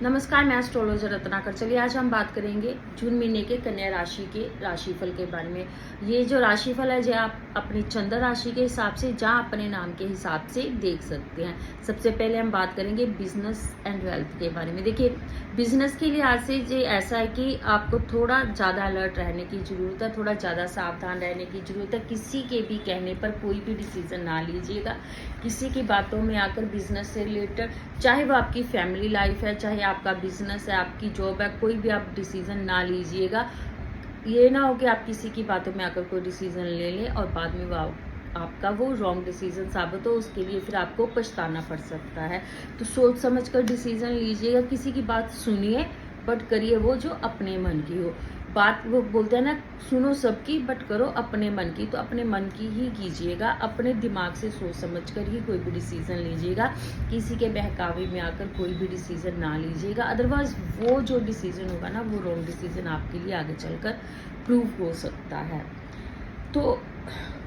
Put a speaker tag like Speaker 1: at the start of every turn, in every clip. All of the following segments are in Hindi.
Speaker 1: नमस्कार, मैं एस्ट्रोलॉजर रत्नाकर। चलिए आज हम बात करेंगे जून महीने के कन्या राशि के राशिफल के बारे में। ये जो राशिफल है जो आप अपनी चंद्र राशि के हिसाब से जहाँ अपने नाम के हिसाब से देख सकते हैं। सबसे पहले हम बात करेंगे बिजनेस एंड वेल्थ के बारे में। देखिए, बिजनेस के लिहाज से जो ऐसा है कि आपको थोड़ा ज़्यादा अलर्ट रहने की ज़रूरत है, थोड़ा ज़्यादा सावधान रहने की ज़रूरत है। किसी के भी कहने पर कोई भी डिसीज़न ना लीजिएगा। किसी की बातों में आकर बिजनेस से रिलेटेड, चाहे वो आपकी फैमिली लाइफ है, चाहे आपका बिजनेस है, आपकी जॉब है, कोई भी आप डिसीजन ना लीजिएगा। ये ना हो कि आप किसी की बातों में आकर कोई डिसीजन ले लें और बाद में वो आपका वो रॉन्ग डिसीजन साबित हो, उसके लिए फिर आपको पछताना पड़ सकता है। तो सोच समझ कर डिसीजन लीजिएगा। किसी की बात सुनिए बट करिए वो जो अपने मन की हो। बात वो बोलते हैं ना, सुनो सबकी बट करो अपने मन की। तो अपने मन की ही कीजिएगा, अपने दिमाग से सोच समझ कर ही कोई भी डिसीजन लीजिएगा। किसी के बहकावे में आकर कोई भी डिसीजन ना लीजिएगा, अदरवाइज वो जो डिसीजन होगा ना वो रॉन्ग डिसीजन आपके लिए आगे चलकर प्रूव हो सकता है। तो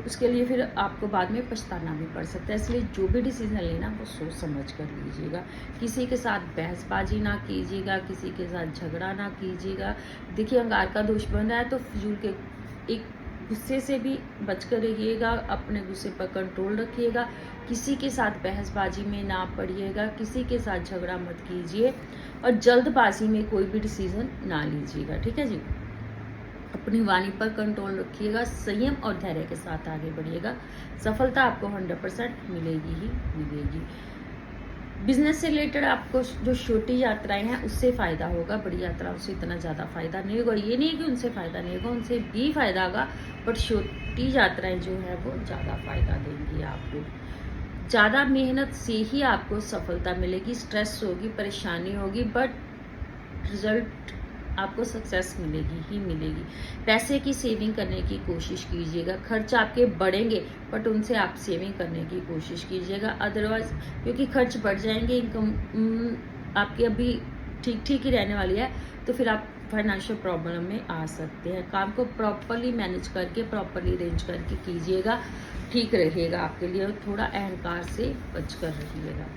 Speaker 1: उसके लिए फिर आपको बाद में पछताना भी पड़ सकता है। इसलिए जो भी डिसीजन लेना वो सोच समझ कर लीजिएगा। किसी के साथ बहसबाजी ना कीजिएगा, किसी के साथ झगड़ा ना कीजिएगा। देखिए, अहंकार का दोष बन रहा है तो फिजूल के एक गुस्से से भी बचकर रहिएगा, अपने गुस्से पर कंट्रोल रखिएगा। किसी के साथ बहसबाजी में ना पड़िएगा, किसी के साथ झगड़ा मत कीजिए और जल्दबाजी में कोई भी डिसीजन ना लीजिएगा। ठीक है जी। अपनी वाणी पर कंट्रोल रखिएगा, संयम और धैर्य के साथ आगे बढ़िएगा। सफलता आपको 100% मिलेगी ही मिलेगी। बिजनेस से रिलेटेड आपको जो छोटी यात्राएं हैं उससे फ़ायदा होगा, बड़ी यात्राओं से इतना ज़्यादा फ़ायदा नहीं होगा। ये नहीं कि उनसे फ़ायदा नहीं होगा, उनसे भी फ़ायदा होगा, बट छोटी यात्राएं जो है वो ज़्यादा फ़ायदा देंगी आपको। ज़्यादा मेहनत से ही आपको सफलता मिलेगी। स्ट्रेस होगी, परेशानी होगी, बट रिजल्ट आपको सक्सेस मिलेगी ही मिलेगी। पैसे की सेविंग करने की कोशिश कीजिएगा। खर्च आपके बढ़ेंगे बट उनसे आप सेविंग करने की कोशिश कीजिएगा, अदरवाइज क्योंकि खर्च बढ़ जाएंगे, इनकम आपकी अभी ठीक ठीक ही रहने वाली है, तो फिर आप फाइनेंशियल प्रॉब्लम में आ सकते हैं। काम को प्रॉपरली मैनेज करके, प्रॉपरली अरेंज करके कीजिएगा, ठीक रहेगा आपके लिए। थोड़ा अहंकार से बचकर रहिएगा।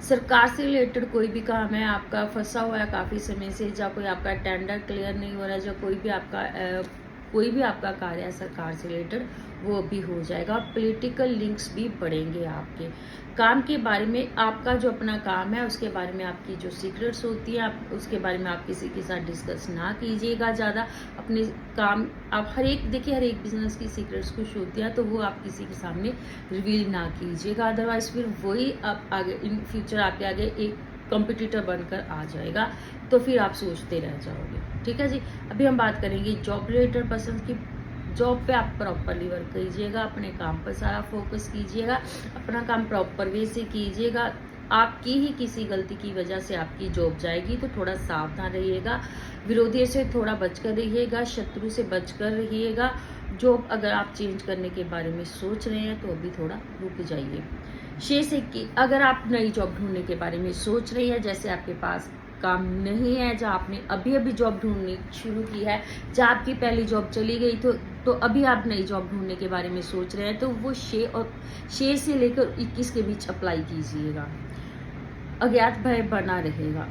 Speaker 1: सरकार से रिलेटेड कोई भी काम है आपका फंसा हुआ है काफ़ी समय से, या कोई आपका टेंडर क्लियर नहीं हो रहा है, या कोई भी आपका कार्य है सरकार से रिलेटेड, वो भी हो जाएगा। और पॉलिटिकल लिंक्स भी बढ़ेंगे आपके काम के बारे में। आपका जो अपना काम है उसके बारे में आपकी जो सीक्रेट्स होती है, आप उसके बारे में आप किसी के साथ डिस्कस ना कीजिएगा ज़्यादा। अपने काम आप हर एक बिजनेस की सीक्रेट्स कुछ होती है तो वो आप किसी के सामने रिवील ना कीजिएगा, अदरवाइज फिर वही आप आगे इन फ्यूचर आपके आगे एक कंपटीटर बनकर आ जाएगा, तो फिर आप सोचते रह जाओगे। ठीक है जी। अभी हम बात करेंगे जॉब रिलेटेड पर्सन की। जॉब पे आप प्रॉपरली वर्क कीजिएगा, अपने काम पर सारा फोकस कीजिएगा, अपना काम प्रॉपर वे से कीजिएगा। आपकी ही किसी गलती की वजह से आपकी जॉब जाएगी तो थोड़ा सावधान रहिएगा। विरोधियों से थोड़ा बचकर रहिएगा, शत्रु से बचकर रहिएगा। जॉब अगर आप चेंज करने के बारे में सोच रहे हैं तो अभी थोड़ा रुक जाइए। शेष एक की अगर आप नई जॉब ढूंढने के बारे में सोच रहे हैं, जैसे आपके पास काम नहीं है, जहाँ आपने अभी जॉब ढूंढनी शुरू की है, जहाँ आपकी पहली जॉब चली गई तो अभी आप नई जॉब ढूंढने के बारे में सोच रहे हैं, तो वो शेर से लेकर 21 के बीच अप्लाई कीजिएगा। अज्ञात भय बना रहेगा,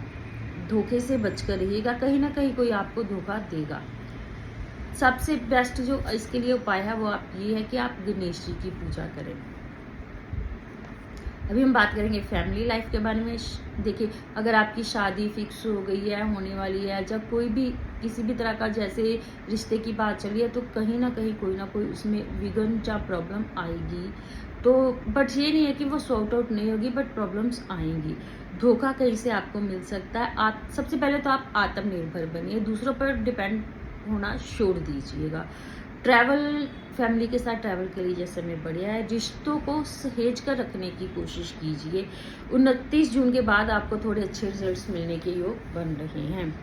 Speaker 1: धोखे से बचकर रहिएगा, कहीं ना कहीं कोई आपको धोखा देगा। सबसे बेस्ट जो इसके लिए उपाय है वो आप ये है कि आप गणेश जी की पूजा करें। अभी हम बात करेंगे फैमिली लाइफ के बारे में। देखिए, अगर आपकी शादी फिक्स हो गई है, होने वाली है, जब कोई भी किसी भी तरह का जैसे रिश्ते की बात चली है, तो कहीं ना कोई उसमें विघ्न या प्रॉब्लम आएगी। तो बट ये नहीं है कि वो सॉर्ट आउट नहीं होगी, बट प्रॉब्लम्स आएंगी। धोखा कहीं से आपको मिल सकता है। सबसे पहले तो आप आत्मनिर्भर बनिए, दूसरों पर डिपेंड होना छोड़ दीजिएगा। ट्रैवल फैमिली के साथ ट्रैवल के लिए जैसे समय बढ़िया है। रिश्तों को सहेज कर रखने की कोशिश कीजिए। 29 जून के बाद आपको थोड़े अच्छे रिजल्ट्स मिलने के योग बन रहे हैं।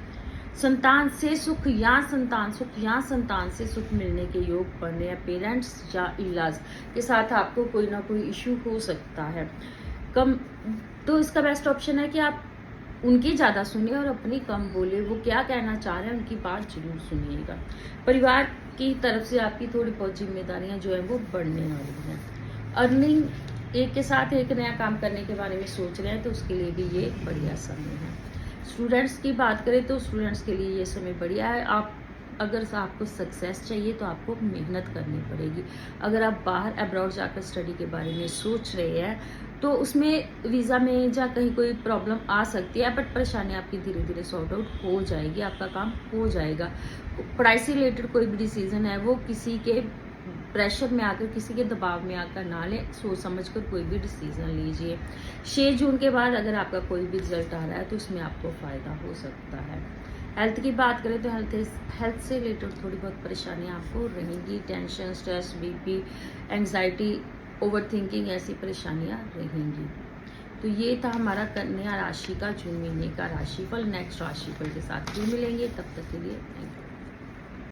Speaker 1: संतान से सुख या संतान से सुख मिलने के योग बन रहे हैं। पेरेंट्स या इलाज के साथ आपको कोई ना कोई इशू हो सकता है। तो इसका बेस्ट ऑप्शन है कि आप उनकी ज़्यादा सुनिए और अपनी कम बोले। वो क्या कहना चाह रहे हैं उनकी बात जरूर सुनिएगा। परिवार की तरफ से आपकी थोड़ी बहुत जिम्मेदारियां जो है वो बढ़ने वाली हैं। अर्निंग एक के साथ एक नया काम करने के बारे में सोच रहे हैं तो उसके लिए भी ये बढ़िया समय है। स्टूडेंट्स की बात करें तो स्टूडेंट्स के लिए ये समय बढ़िया है। आप अगर आपको सक्सेस चाहिए तो आपको मेहनत करनी पड़ेगी। अगर आप बाहर अब्रॉड जाकर स्टडी के बारे में सोच रहे हैं तो उसमें वीज़ा में या कहीं कोई प्रॉब्लम आ सकती है, बट परेशानी आपकी धीरे धीरे सॉर्ट आउट हो जाएगी, आपका काम हो जाएगा। पढ़ाई से रिलेटेड कोई भी डिसीजन है वो किसी के प्रेशर में आकर, किसी के दबाव में आकर ना लें, सोच समझ कर कोई भी डिसीजन लीजिए। 6 जून के बाद अगर आपका कोई भी रिजल्ट आ रहा है तो उसमें आपको फ़ायदा हो सकता है। हेल्थ की बात करें तो हेल्थ से रिलेटेड थोड़ी बहुत परेशानियां आपको रहेंगी। Tension, stress, BP, anxiety, overthinking, ऐसी परेशानियां रहेंगी। तो ये था हमारा कन्या राशि का जून महीने का राशिफल। नेक्स्ट राशिफल के साथ फिर मिलेंगे, तब तक के लिए थैंक यू।